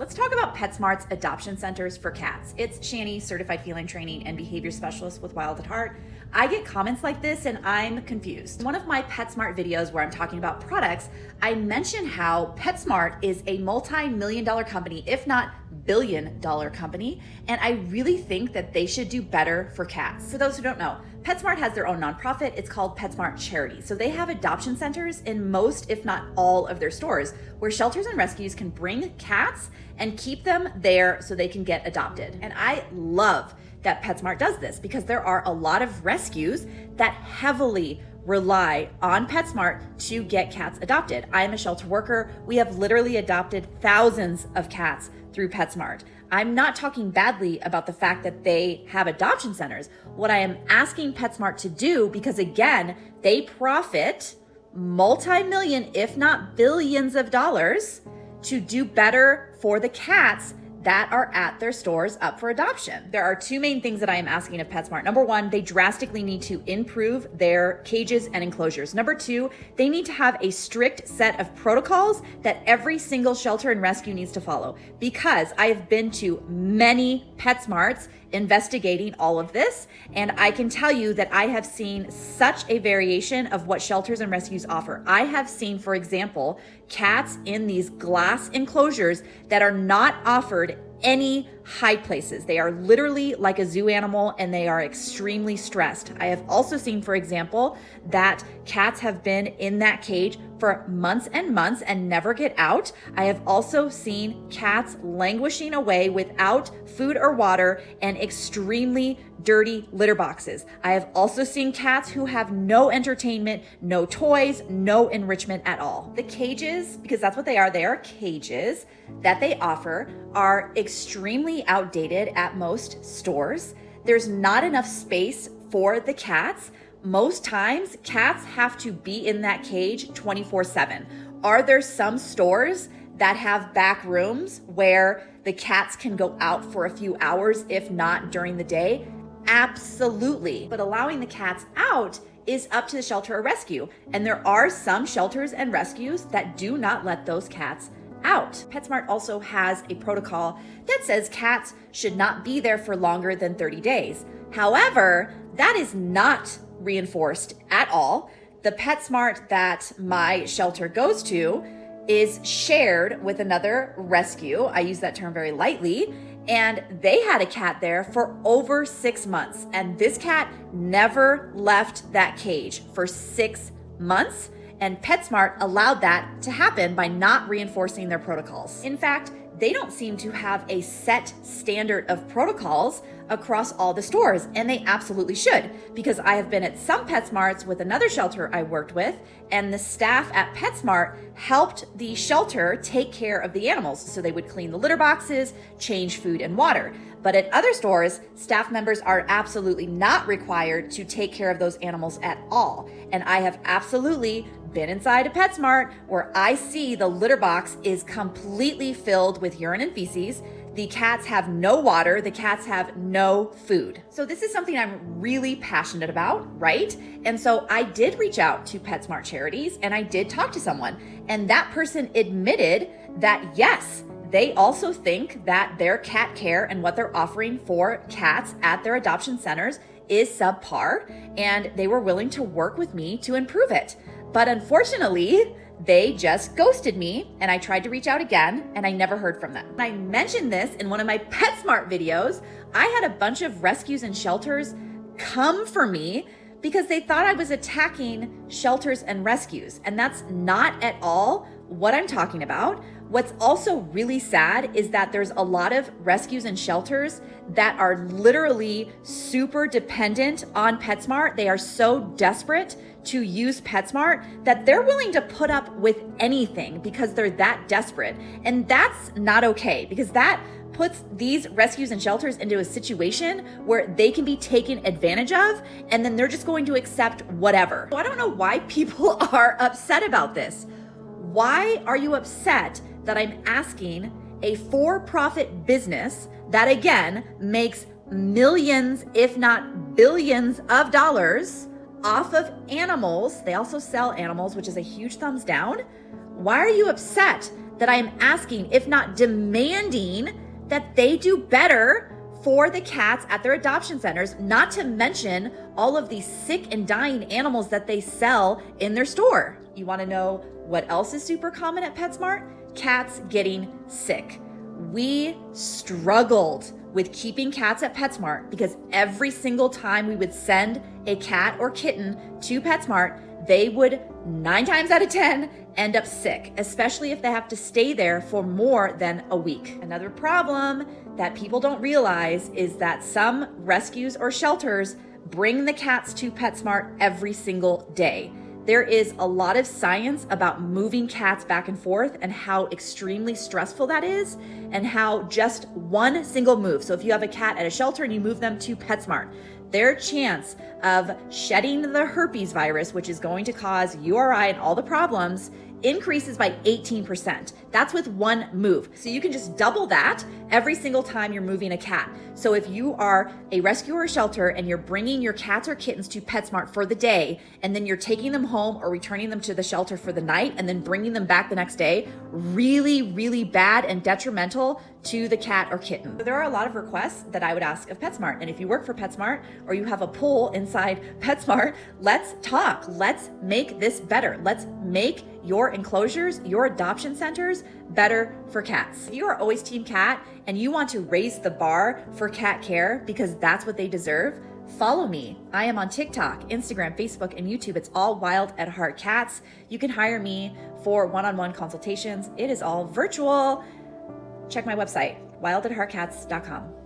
Let's talk about Petsmart's adoption centers for cats. It's Shani, certified feline training and behavior specialist with Wild at Heart. I get comments like this and I'm confused. In one of my Petsmart videos where I'm talking about products, I mentioned how Petsmart is a multi-million-dollar company, if not billion-dollar company, and I really think that they should do better for cats. For those who don't know, Petsmart has their own nonprofit. It's called Petsmart Charity. So they have adoption centers in most, if not all, of their stores where shelters and rescues can bring cats and keep them there so they can get adopted. And I love that Petsmart does this because there are a lot of rescues that heavily rely on Petsmart to get cats adopted. I am a shelter worker. We have literally adopted thousands of cats through Petsmart. I'm not talking badly about the fact that they have adoption centers. What I am asking Petsmart to do, because again, they profit multi-million, if not billions of dollars, to do better for the cats that are at their stores up for adoption. There are two main things that I am asking of Petsmart. Number one, they drastically need to improve their cages and enclosures. Number two, they need to have a strict set of protocols that every single shelter and rescue needs to follow. Because I have been to many Petsmarts investigating all of this, and I can tell you that I have seen such a variation of what shelters and rescues offer. I have seen, for example, cats in these glass enclosures that are not offered any hide places. They are literally like a zoo animal and they are extremely stressed. I have also seen, for example, that cats have been in that cage for months and months and never get out. I have also seen cats languishing away without food or water and extremely dirty litter boxes. I have also seen cats who have no entertainment, no toys, no enrichment at all. The cages, because that's what they are cages that they offer, are extremely outdated at most stores. There's not enough space for the cats. Most times, cats have to be in that cage 24/7. Are there some stores that have back rooms where the cats can go out for a few hours, if not during the day? Absolutely. But allowing the cats out is up to the shelter or rescue. And there are some shelters and rescues that do not let those cats out. Petsmart also has a protocol that says cats should not be there for longer than 30 days. However, that is not reinforced at all. The Petsmart that my shelter goes to is shared with another rescue. I use that term very lightly. And they had a cat there for over 6 months. And this cat never left that cage for 6 months. And Petsmart allowed that to happen by not reinforcing their protocols. In fact, they don't seem to have a set standard of protocols across all the stores, and they absolutely should, because I have been at some Petsmarts with another shelter I worked with, and the staff at Petsmart helped the shelter take care of the animals. So they would clean the litter boxes, change food and water. But at other stores, staff members are absolutely not required to take care of those animals at all. And I have absolutely been inside a Petsmart where I see the litter box is completely filled with urine and feces. The cats have no water. The cats have no food. So this is something I'm really passionate about, right? And so I did reach out to Petsmart Charities and I did talk to someone. And that person admitted that yes, they also think that their cat care and what they're offering for cats at their adoption centers is subpar, and they were willing to work with me to improve it. But unfortunately, they just ghosted me, and I tried to reach out again, and I never heard from them. I mentioned this in one of my Petsmart videos. I had a bunch of rescues and shelters come for me because they thought I was attacking shelters and rescues, and that's not at all what I'm talking about. What's also really sad is that there's a lot of rescues and shelters that are literally super dependent on Petsmart. They are so desperate to use Petsmart that they're willing to put up with anything because they're that desperate. And that's not okay, because that puts these rescues and shelters into a situation where they can be taken advantage of, and then they're just going to accept whatever. So I don't know why people are upset about this. Why are you upset that I'm asking a for-profit business that, again, makes millions, if not billions of dollars off of animals? They also sell animals, which is a huge thumbs down. Why are you upset that I am asking, if not demanding, that they do better for the cats at their adoption centers, not to mention all of these sick and dying animals that they sell in their store. You want to know what else is super common at PetSmart? Cats getting sick. We struggled with keeping cats at PetSmart because every single time we would send a cat or kitten to PetSmart, they would 9 times out of 10 end up sick, especially if they have to stay there for more than a week. Another problem that people don't realize is that some rescues or shelters bring the cats to PetSmart every single day. There is a lot of science about moving cats back and forth and how extremely stressful that is, and how just one single move. So if you have a cat at a shelter and you move them to PetSmart, their chance of shedding the herpes virus, which is going to cause URI and all the problems, increases by 18%. That's with one move. So you can just double that every single time you're moving a cat. So if you are a rescue or shelter and you're bringing your cats or kittens to PetSmart for the day, and then you're taking them home or returning them to the shelter for the night and then bringing them back the next day, really, really bad and detrimental to the cat or kitten. So there are a lot of requests that I would ask of PetSmart. And if you work for PetSmart or you have a pull inside PetSmart, let's talk. Let's make this better. Let's make your enclosures, your adoption centers better for cats. If you are always team cat and you want to raise the bar for cat care because that's what they deserve, follow me. I am on TikTok, Instagram, Facebook, and YouTube. It's all Wild at Heart Cats. You can hire me for one-on-one consultations. It is all virtual. Check my website, wildatheartcats.com.